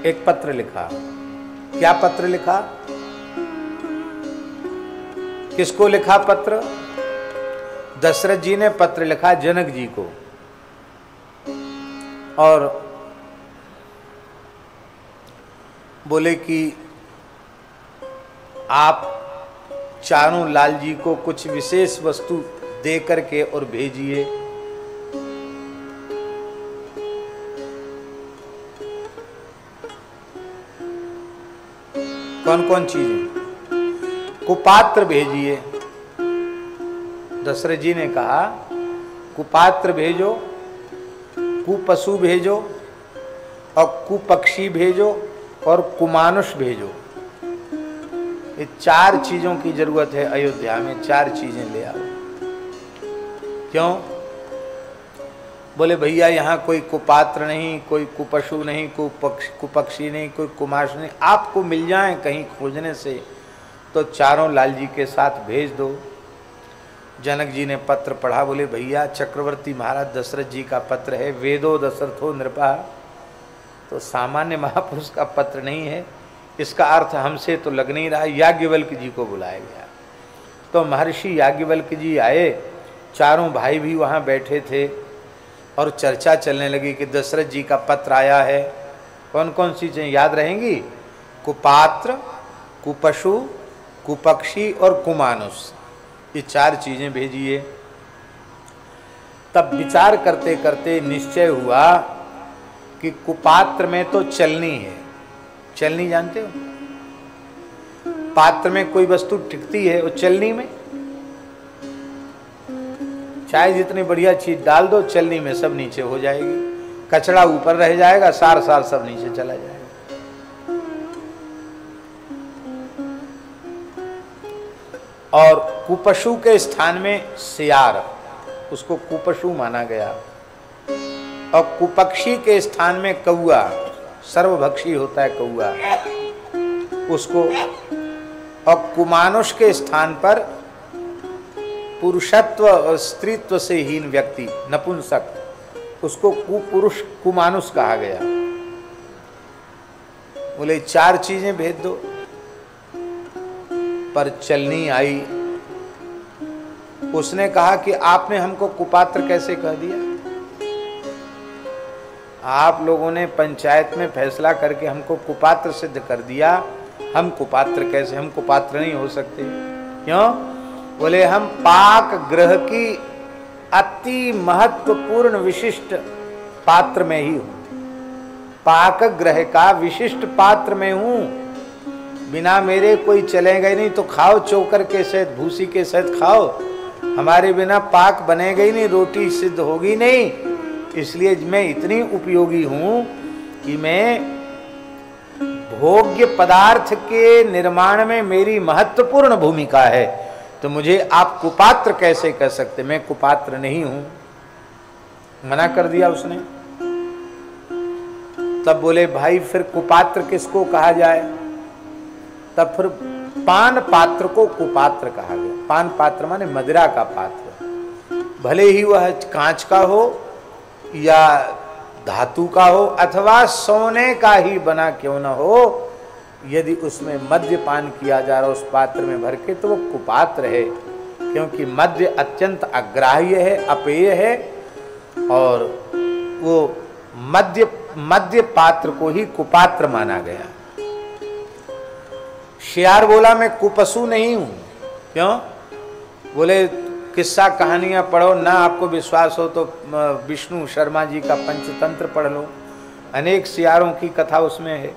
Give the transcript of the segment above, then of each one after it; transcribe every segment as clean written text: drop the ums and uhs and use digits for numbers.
एक पत्र लिखा। क्या पत्र लिखा? किसको लिखा पत्र? दशरथ जी ने पत्र लिखा जनक जी को, और बोले कि आप चारों लाल जी को कुछ विशेष वस्तु दे करके और भेजिए। कौन कौन चीजें? कुपात्र भेजिए। दशरथ जी ने कहा कुपात्र भेजो, कुपशु भेजो, और कुपक्षी भेजो, और कुमानुष भेजो। ये 4 चीजों की जरूरत है अयोध्या में, 4 चीजें ले आओ। क्यों? बोले भैया यहाँ कोई कुपात्र नहीं, कोई कुपशु नहीं, कुपक्षी नहीं, कोई कुमाश नहीं, आपको मिल जाए कहीं खोजने से तो चारों लाल जी के साथ भेज दो। जनक जी ने पत्र पढ़ा। बोले भैया चक्रवर्ती महाराज दशरथ जी का पत्र है, वेदो दशरथो नृपा, तो सामान्य महापुरुष का पत्र नहीं है। इसका अर्थ हमसे तो लग नहीं रहा। याज्ञवल्क्य जी को बुलाया गया तो महर्षि याज्ञवल्क्य जी आए, चारों भाई भी वहाँ बैठे थे और चर्चा चलने लगी कि दशरथ जी का पत्र आया है। कौन कौन सी चीजें याद रहेंगी? कुपात्र, कुपशु, कुपक्षी और कुमानुष, ये 4 चीजें भेजिए। तब विचार करते करते निश्चय हुआ कि कुपात्र में तो चलनी है। चलनी जानते हो? पात्र में कोई वस्तु टिकती है, वो चलनी में चाहे जितनी बढ़िया चीज डाल दो, चलनी में सब नीचे हो जाएगी। कचरा ऊपर रह जाएगा, सार सार सब नीचे चला जाएगा। और कुपशु के स्थान में सियार, उसको कुपशु माना गया। और कुपक्षी के स्थान में कौआ, सर्वभक्षी होता है कौआ, उसको। और कुमानुष के स्थान पर पुरुषत्व और स्त्रीत्व से हीन व्यक्ति, नपुंसक, उसको कुपुरुष कुमानुष कहा गया। बोले 4 चीजें भेज दो। पर चलनी आई। उसने कहा कि आपने हमको कुपात्र कैसे कह दिया? आप लोगों ने पंचायत में फैसला करके हमको कुपात्र सिद्ध कर दिया। हम कुपात्र कैसे? हम कुपात्र नहीं हो सकते। क्यों? बोले हम पाक ग्रह की अति महत्वपूर्ण विशिष्ट पात्र में ही हूं। पाक ग्रह का विशिष्ट पात्र में हूं। बिना मेरे कोई चलेगा ही नहीं। तो खाओ चोकर के सहित, भूसी के सहित खाओ, हमारे बिना पाक बनेगा ही नहीं, रोटी सिद्ध होगी नहीं। इसलिए मैं इतनी उपयोगी हूं कि मैं भोग्य पदार्थ के निर्माण में मेरी महत्वपूर्ण भूमिका है। तो मुझे आप कुपात्र कैसे कह सकते? मैं कुपात्र नहीं हूं। मना कर दिया उसने। तब बोले भाई फिर कुपात्र किसको कहा जाए? तब फिर पान पात्र को कुपात्र कहा गया। पान पात्र माने मदिरा का पात्र, भले ही वह कांच का हो या धातु का हो अथवा सोने का ही बना क्यों न हो, यदि उसमें मद्य पान किया जा रहा उस पात्र में भर के, तो वो कुपात्र है। क्योंकि मद्य अत्यंत अग्राह्य है, अपेय है, और वो मद्य पात्र को ही कुपात्र माना गया। शियार बोला मैं कुपशु नहीं हूं। क्यों? बोले किस्सा कहानियां पढ़ो ना, आपको विश्वास हो तो विष्णु शर्मा जी का पंचतंत्र पढ़ लो, अनेक सियारों की कथा उसमें है।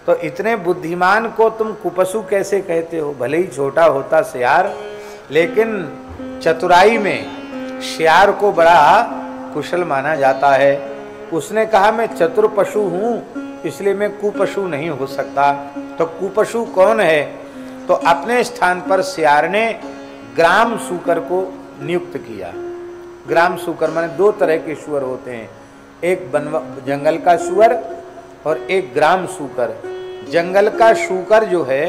तो इतने बुद्धिमान को तुम कुपशु कैसे कहते हो? भले ही छोटा होता सियार, लेकिन चतुराई में सियार को बड़ा कुशल माना जाता है। उसने कहा मैं चतुर पशु हूं, इसलिए मैं कुपशु नहीं हो सकता। तो कुपशु कौन है? तो अपने स्थान पर सियार ने ग्राम सूकर को नियुक्त किया। ग्राम सूकर माने 2 तरह के सुअर होते हैं, एक जंगल का सुअर और एक ग्राम सूकर। जंगल का सूकर जो है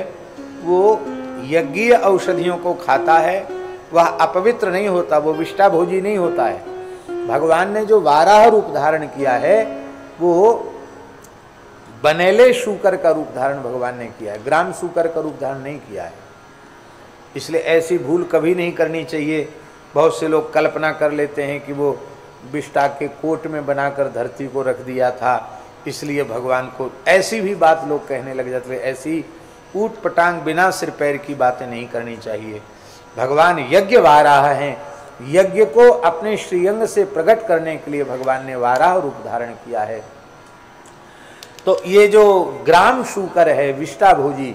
वो यज्ञीय औषधियों को खाता है, वह अपवित्र नहीं होता, वो विष्टा भोजी नहीं होता है। भगवान ने जो वाराह रूप धारण किया है वो बनेले शूकर का रूप धारण भगवान ने किया है, ग्राम शूकर का रूप धारण नहीं किया है। इसलिए ऐसी भूल कभी नहीं करनी चाहिए। बहुत से लोग कल्पना कर लेते हैं कि वो विष्टा के कोट में बनाकर धरती को रख दिया था, इसलिए भगवान को, ऐसी भी बात लोग कहने लग जाते हैं। ऐसी ऊट पटांग बिना सिर पैर की बातें नहीं करनी चाहिए। भगवान यज्ञ वाराह हैं, यज्ञ को अपने श्रीअंग से प्रकट करने के लिए भगवान ने वाराह रूप धारण किया है। तो ये जो ग्राम शूकर है विष्टा भोजी,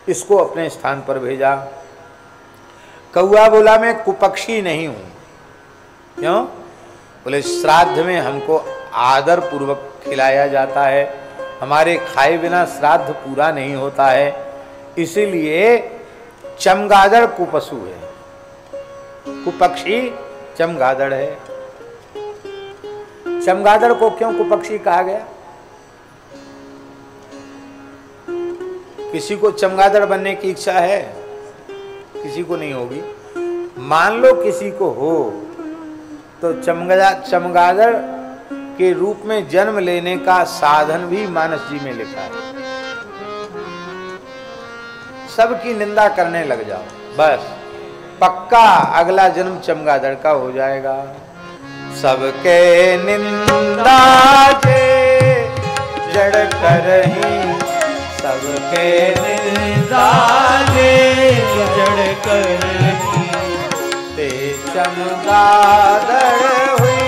इसको अपने स्थान पर भेजा। कौआ बोला मैं कुपक्षी नहीं हूं। क्यों? बोले श्राद्ध में हमको आदर पूर्वक खिलाया जाता है, हमारे खाए बिना श्राद्ध पूरा नहीं होता है, इसीलिए चमगादड़ कुपशु है, कुपक्षी चमगादड़ है। चमगादड़ को क्यों कुपक्षी कहा गया? किसी को चमगादड़ बनने की इच्छा है? किसी को नहीं होगी। मान लो किसी को हो तो चमगादड़ के रूप में जन्म लेने का साधन भी मानस जी में लिखा है। सबकी निंदा करने लग जाओ, बस पक्का अगला जन्म चमगादड़ का हो जाएगा। सबके निंदा जे जड़ करही, सबके निंदा जे जड़ करही, ते चमगादड़ हुई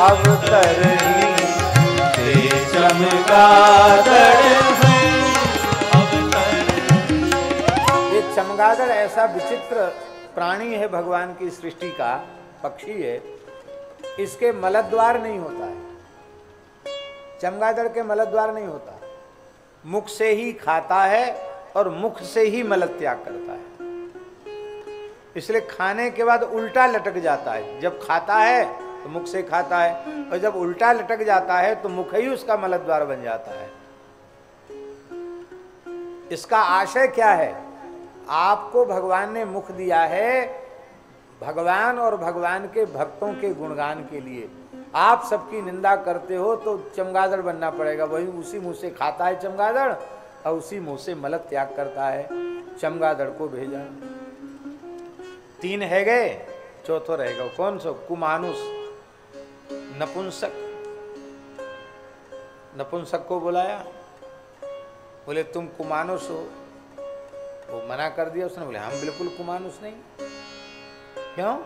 अवतरही, ते चमगादड़ हुई अवतरही। ये चमगादड़ ऐसा विचित्र प्राणी है भगवान की सृष्टि का, पक्षी है, इसके मलद्वार नहीं होता है। चमगादड़ के मलद्वार नहीं होता, मुख से ही खाता है और मुख से ही मल त्याग करता है। इसलिए खाने के बाद उल्टा लटक जाता है। जब खाता है तो मुख से खाता है, और जब उल्टा लटक जाता है तो मुख ही उसका मलद्वार बन जाता है। इसका आशय क्या है? आपको भगवान ने मुख दिया है भगवान और भगवान के भक्तों के गुणगान के लिए। आप सबकी निंदा करते हो तो चमगादड़ बनना पड़ेगा। वही उसी मुंह से खाता है चमगादड़ और उसी मुंह से मल त्याग करता है। चमगादड़ को भेजा। 3 है गए, चौथो रहेगा। कौन सो? कुमानुस, नपुंसक। नपुंसक को बुलाया, बोले तुम कुमानुस हो। वो मना कर दिया उसने, बोले हम बिल्कुल कुमानुस नहीं। क्यों?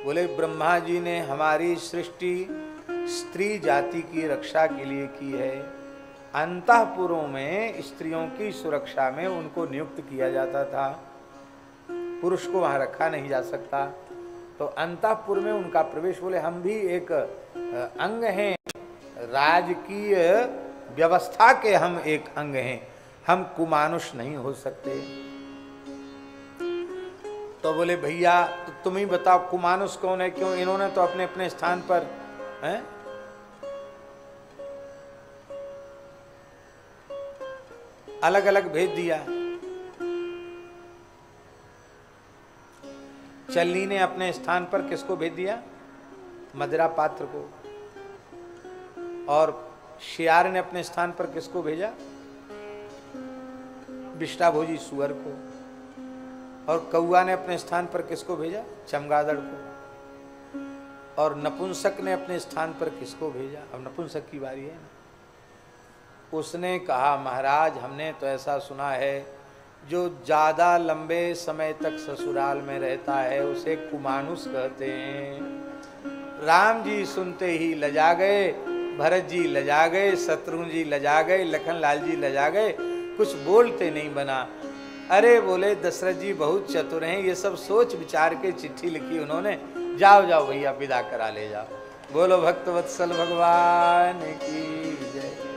बोले ब्रह्मा जी ने हमारी सृष्टि स्त्री जाति की रक्षा के लिए की है। अंतःपुरों में स्त्रियों की सुरक्षा में उनको नियुक्त किया जाता था, पुरुष को वहां रखा नहीं जा सकता। तो अंतःपुर में उनका प्रवेश, बोले हम भी एक अंग हैं, राजकीय व्यवस्था के हम एक अंग हैं, हम कुमानुष नहीं हो सकते। तो बोले भैया तो तुम ही बताओ कुमानुष कौन है? क्यों? इन्होंने तो अपने अपने स्थान पर हैं अलग अलग भेज दिया। चलनी ने अपने स्थान पर किसको भेज दिया? मदिरा पात्र को। और शियार ने अपने स्थान पर किसको भेजा? विष्टा भोजी सुअर को। और कौआ ने अपने स्थान पर किसको भेजा? चमगादड़ को। और नपुंसक ने अपने स्थान पर किसको भेजा? अब नपुंसक की बारी है ना। उसने कहा महाराज हमने तो ऐसा सुना है जो ज्यादा लंबे समय तक ससुराल में रहता है उसे कुमानुस कहते हैं। राम जी सुनते ही लजा गए, भरत जी लजा गए, शत्रुघ्न जी लजा गए, लखन लाल जी लजा गए, कुछ बोलते नहीं बना। अरे बोले दशरथ जी बहुत चतुर हैं, ये सब सोच विचार के चिट्ठी लिखी उन्होंने, जाओ जाओ भैया विदा करा ले जाओ। बोलो भक्तवत्सल भगवान की जय।